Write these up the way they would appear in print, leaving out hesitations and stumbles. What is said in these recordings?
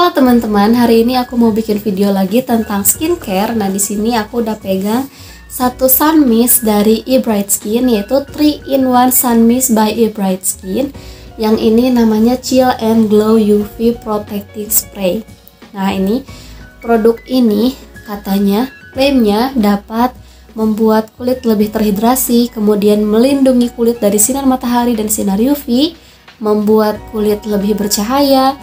Halo teman-teman, hari ini aku mau bikin video lagi tentang skincare. Nah, di sini aku udah pegang satu sun mist dari eBright Skin, yaitu 3-in-1 sun mist by eBright Skin. Yang ini namanya Chill and Glow UV Protecting Spray. Nah, ini produk ini katanya klaimnya dapat membuat kulit lebih terhidrasi, kemudian melindungi kulit dari sinar matahari dan sinar UV, membuat kulit lebih bercahaya,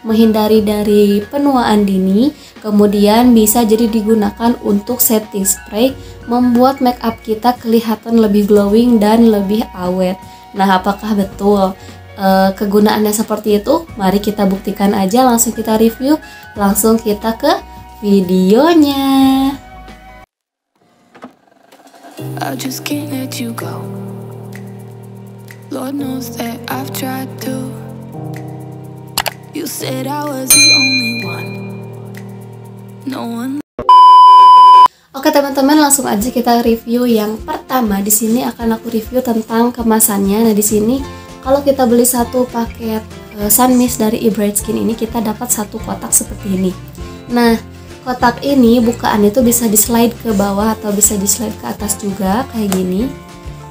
menghindari dari penuaan dini, kemudian bisa jadi digunakan untuk setting spray, membuat make up kita kelihatan lebih glowing dan lebih awet. Nah, apakah betul kegunaannya seperti itu? Mari kita buktikan aja, langsung kita review, langsung kita ke videonya. I just can't let you go. Lord knows that I've tried to. You said I was the only one. No one. Oke teman-teman, langsung aja kita review yang pertama. Di sini akan aku review tentang kemasannya. Nah, di sini kalau kita beli satu paket sun mist dari eBright Skin ini, kita dapat satu kotak seperti ini. Nah, kotak ini bukaan itu bisa di slide ke bawah atau bisa di slide ke atas juga kayak gini,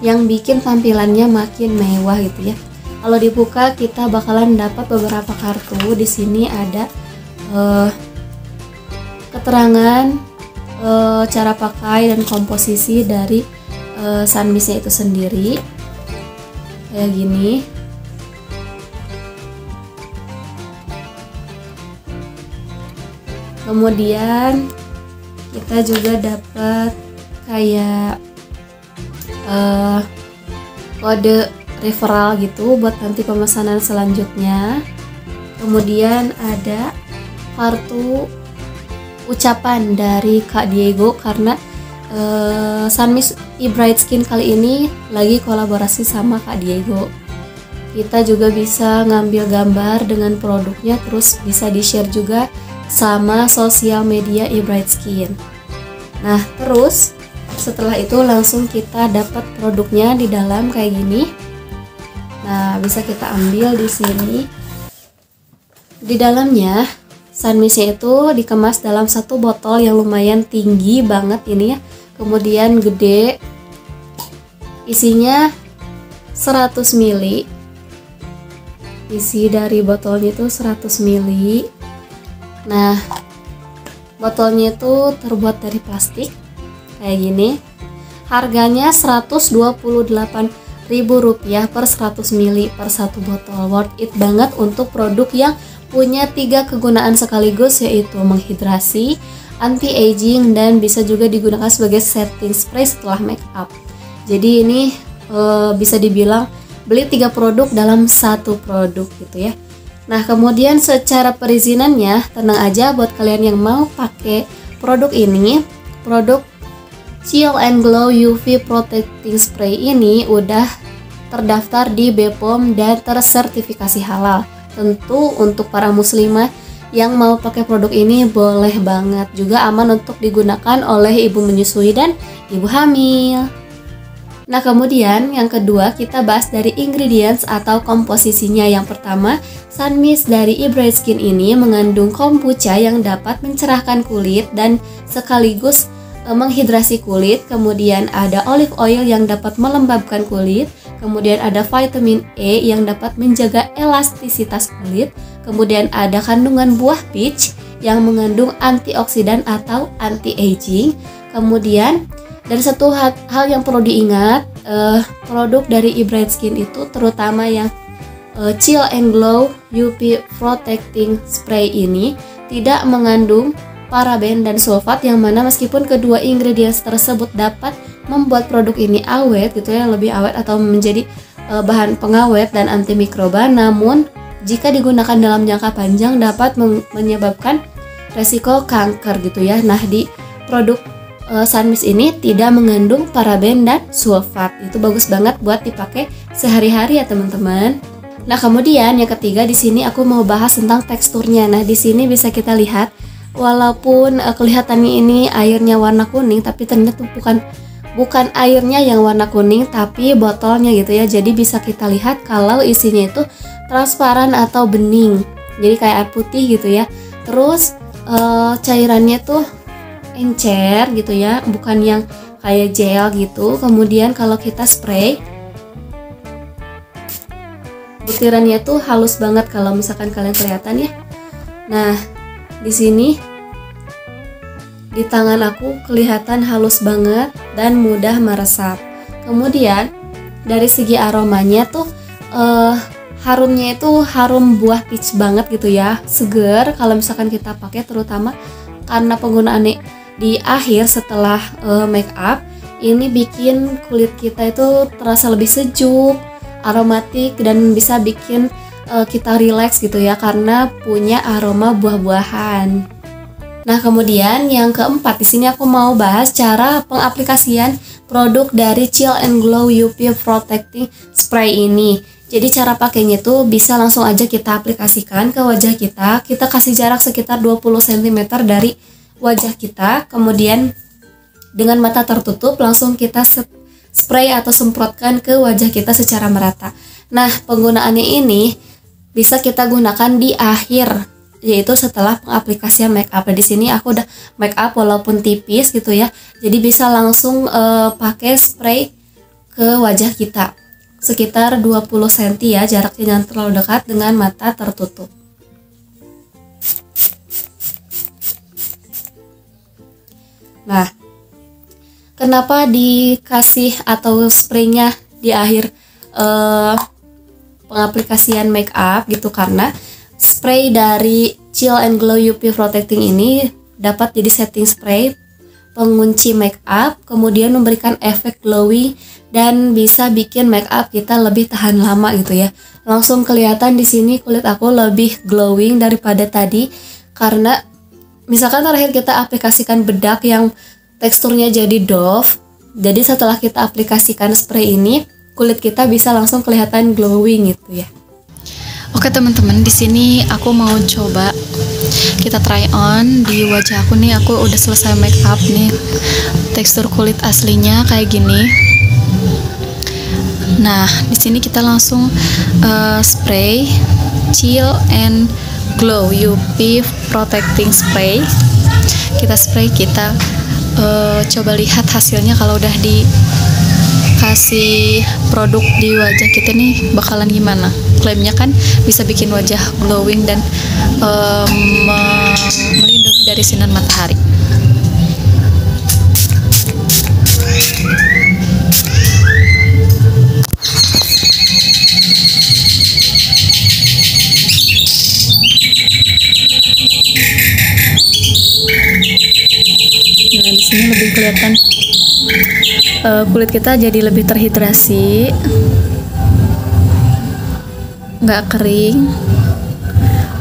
yang bikin tampilannya makin mewah gitu ya. Kalau dibuka kita bakalan dapat beberapa kartu. Di sini ada keterangan cara pakai dan komposisi dari sun mistnya itu sendiri kayak gini. Kemudian kita juga dapat kayak kode referral gitu buat nanti pemesanan selanjutnya. Kemudian ada kartu ucapan dari Kak Diego karena sun mist eBright Skin kali ini lagi kolaborasi sama Kak Diego. Kita juga bisa ngambil gambar dengan produknya, terus bisa di-share juga sama sosial media eBright Skin. Nah, terus setelah itu langsung kita dapat produknya di dalam kayak gini. Nah, bisa kita ambil di sini. Di dalamnya sun mistnya itu dikemas dalam satu botol yang lumayan tinggi banget ini ya. Kemudian gede. Isinya 100 ml. Isi dari botolnya itu 100 ml. Nah, botolnya itu terbuat dari plastik kayak gini. Harganya Rp128.000 per 100 ml per satu botol. Worth it banget untuk produk yang punya 3 kegunaan sekaligus, yaitu menghidrasi, anti-aging, dan bisa juga digunakan sebagai setting spray setelah make up. Jadi ini bisa dibilang beli 3 produk dalam satu produk gitu ya. Nah, kemudian secara perizinannya tenang aja buat kalian yang mau pakai produk ini. Produk Chill and Glow UV Protecting Spray ini udah terdaftar di BPOM dan tersertifikasi halal. Tentu untuk para muslimah yang mau pakai produk ini boleh banget, juga aman untuk digunakan oleh ibu menyusui dan ibu hamil. Nah, kemudian yang kedua kita bahas dari ingredients atau komposisinya. Yang pertama, sun mist dari eBright Skin ini mengandung kombucha yang dapat mencerahkan kulit dan sekaligus menghidrasi kulit. Kemudian ada olive oil yang dapat melembabkan kulit. Kemudian ada vitamin E yang dapat menjaga elastisitas kulit. Kemudian ada kandungan buah peach yang mengandung antioksidan atau anti-aging. Kemudian, dan satu hal yang perlu diingat, produk dari eBright Skin itu terutama yang Chill and Glow UV Protecting Spray ini tidak mengandung paraben dan sulfat, yang mana meskipun kedua ingredients tersebut dapat membuat produk ini awet gitu ya, lebih awet atau menjadi bahan pengawet dan antimikroba, namun jika digunakan dalam jangka panjang dapat menyebabkan resiko kanker gitu ya. Nah, di produk sun mist ini tidak mengandung paraben dan sulfat. Itu bagus banget buat dipakai sehari-hari ya teman-teman. Nah, kemudian yang ketiga di sini aku mau bahas tentang teksturnya. Nah, di sini bisa kita lihat walaupun kelihatannya ini airnya warna kuning, tapi ternyata bukan airnya yang warna kuning, tapi botolnya gitu ya. Jadi bisa kita lihat kalau isinya itu transparan atau bening. Jadi kayak air putih gitu ya. Terus cairannya tuh encer gitu ya, bukan yang kayak gel gitu. Kemudian kalau kita spray, butirannya tuh halus banget kalau misalkan kalian kelihatan ya. Nah, di sini di tangan aku kelihatan halus banget dan mudah meresap. Kemudian dari segi aromanya tuh harumnya itu harum buah peach banget gitu ya, seger kalau misalkan kita pakai, terutama karena penggunaannya di akhir setelah make up. Ini bikin kulit kita itu terasa lebih sejuk, aromatik, dan bisa bikin kita relax gitu ya karena punya aroma buah-buahan. Nah, kemudian yang keempat di sini aku mau bahas cara pengaplikasian produk dari Chill and Glow UV Protecting Spray ini. Jadi cara pakainya tuh bisa langsung aja kita aplikasikan ke wajah kita. Kita kasih jarak sekitar 20 cm dari wajah kita. Kemudian dengan mata tertutup langsung kita spray atau semprotkan ke wajah kita secara merata. Nah, penggunaannya ini bisa kita gunakan di akhir, yaitu setelah pengaplikasian make up. Di sini aku udah make up walaupun tipis gitu ya, jadi bisa langsung pakai spray ke wajah kita sekitar 20 cm ya, jaraknya jangan terlalu dekat, dengan mata tertutup. Nah, kenapa dikasih atau spraynya di akhir pengaplikasian make up gitu? Karena spray dari Chill and Glow UV Protecting ini dapat jadi setting spray pengunci make up, kemudian memberikan efek glowing dan bisa bikin make up kita lebih tahan lama gitu ya. Langsung kelihatan di sini kulit aku lebih glowing daripada tadi, karena misalkan terakhir kita aplikasikan bedak yang teksturnya jadi doff. Jadi setelah kita aplikasikan spray ini, kulit kita bisa langsung kelihatan glowing gitu ya. Oke teman-teman, di sini aku mau coba kita try on di wajah aku nih. Aku udah selesai make up nih. Tekstur kulit aslinya kayak gini. Nah, di sini kita langsung spray Chill and Glow UV Protecting Spray. Kita spray, kita coba lihat hasilnya kalau udah dikasih produk di wajah kita nih bakalan gimana. Klaimnya kan bisa bikin wajah glowing dan melindungi dari sinar matahari. Nah, di sini lebih kelihatan kulit kita jadi lebih terhidrasi, nggak kering,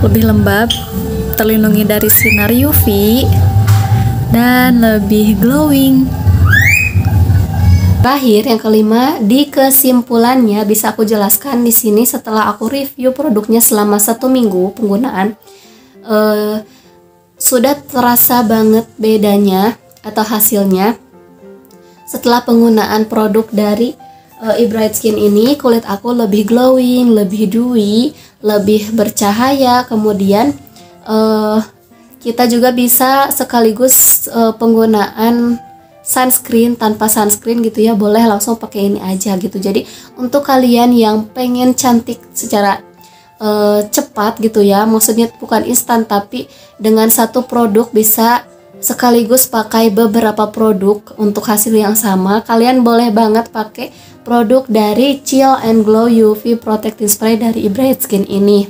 lebih lembab, terlindungi dari sinar UV, dan lebih glowing. Terakhir, yang kelima, di kesimpulannya bisa aku jelaskan di sini setelah aku review produknya selama 1 minggu penggunaan, sudah terasa banget bedanya atau hasilnya. Setelah penggunaan produk dari eBright Skin ini, kulit aku lebih glowing, lebih dewy, lebih bercahaya. Kemudian kita juga bisa sekaligus penggunaan sunscreen tanpa sunscreen gitu ya, boleh langsung pakai ini aja gitu. Jadi untuk kalian yang pengen cantik secara cepat gitu ya, maksudnya bukan instan, tapi dengan satu produk bisa sekaligus pakai beberapa produk untuk hasil yang sama, kalian boleh banget pakai produk dari Chill and Glow UV Protecting Spray dari eBright Skin ini.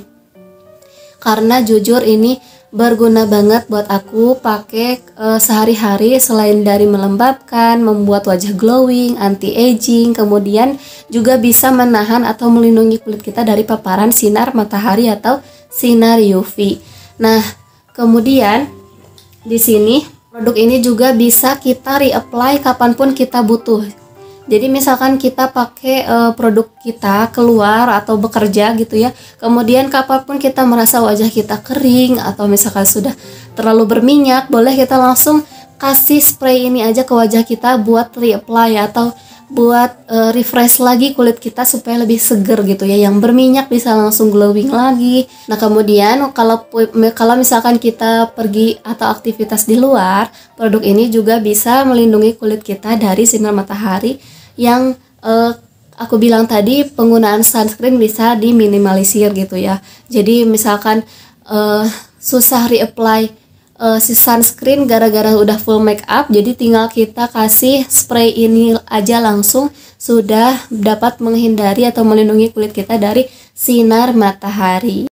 Karena jujur ini berguna banget buat aku pakai sehari-hari. Selain dari melembabkan, membuat wajah glowing, anti-aging, kemudian juga bisa menahan atau melindungi kulit kita dari paparan sinar matahari atau sinar UV. Nah, kemudian di sini produk ini juga bisa kita reapply kapanpun kita butuh. Jadi misalkan kita pakai produk kita keluar atau bekerja gitu ya, kemudian kapanpun kita merasa wajah kita kering atau misalkan sudah terlalu berminyak, boleh kita langsung kasih spray ini aja ke wajah kita buat reapply atau buat refresh lagi kulit kita supaya lebih seger gitu ya, yang berminyak bisa langsung glowing lagi. Nah kemudian kalau misalkan kita pergi atau aktivitas di luar, produk ini juga bisa melindungi kulit kita dari sinar matahari yang aku bilang tadi, penggunaan sunscreen bisa diminimalisir gitu ya. Jadi misalkan susah reapply si sunscreen gara-gara udah full make up, jadi tinggal kita kasih spray ini aja langsung sudah dapat menghindari atau melindungi kulit kita dari sinar matahari.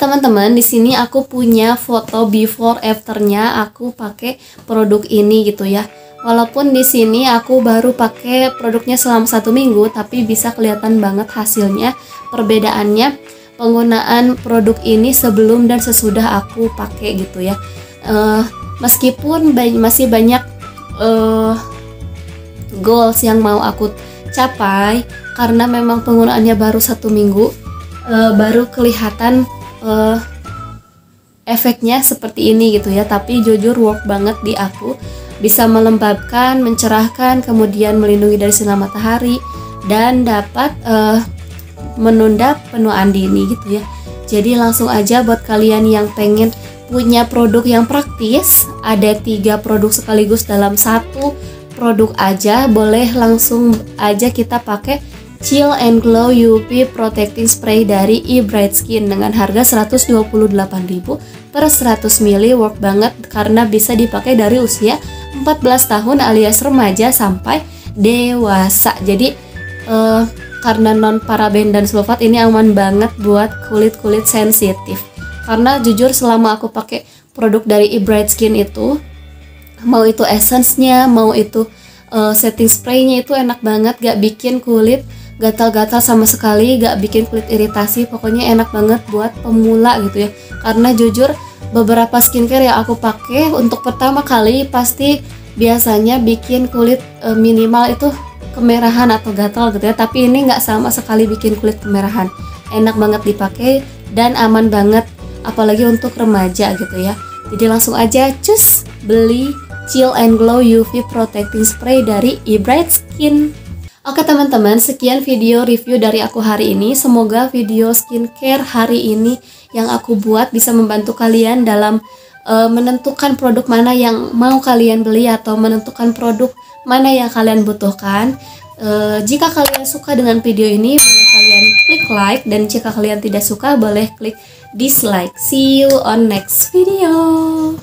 Teman-teman, di sini aku punya foto before afternya aku pakai produk ini gitu ya. Walaupun di sini aku baru pakai produknya selama 1 minggu, tapi bisa kelihatan banget hasilnya, perbedaannya penggunaan produk ini sebelum dan sesudah aku pakai gitu ya. Meskipun masih banyak goals yang mau aku capai, karena memang penggunaannya baru 1 minggu, baru kelihatan efeknya seperti ini gitu ya. Tapi jujur work banget di aku, bisa melembabkan, mencerahkan, kemudian melindungi dari sinar matahari, dan dapat menunda penuaan dini gitu ya. Jadi langsung aja buat kalian yang pengen punya produk yang praktis, ada 3 produk sekaligus dalam 1 produk aja, boleh langsung aja kita pakai Chill and Glow UV Protecting Spray dari eBright Skin dengan harga 128.000 per 100 ml. Work banget karena bisa dipakai dari usia 14 tahun alias remaja sampai dewasa. Jadi karena non paraben dan sulfat, ini aman banget buat kulit sensitif. Karena jujur selama aku pakai produk dari eBright Skin itu, mau itu essence-nya, mau itu setting spray-nya, itu enak banget, gak bikin kulit gatal-gatal sama sekali, gak bikin kulit iritasi. Pokoknya enak banget buat pemula gitu ya. Karena jujur beberapa skincare yang aku pakai untuk pertama kali pasti biasanya bikin kulit minimal itu kemerahan atau gatal gitu ya, tapi ini nggak sama sekali bikin kulit kemerahan. Enak banget dipakai dan aman banget, apalagi untuk remaja gitu ya. Jadi langsung aja cus beli Chill and Glow UV Protecting Spray dari eBright Skin. Oke teman-teman, sekian video review dari aku hari ini. Semoga video skincare hari ini yang aku buat bisa membantu kalian dalam menentukan produk mana yang mau kalian beli atau menentukan produk mana yang kalian butuhkan. Jika kalian suka dengan video ini, boleh kalian klik like, dan jika kalian tidak suka boleh klik dislike. See you on next video.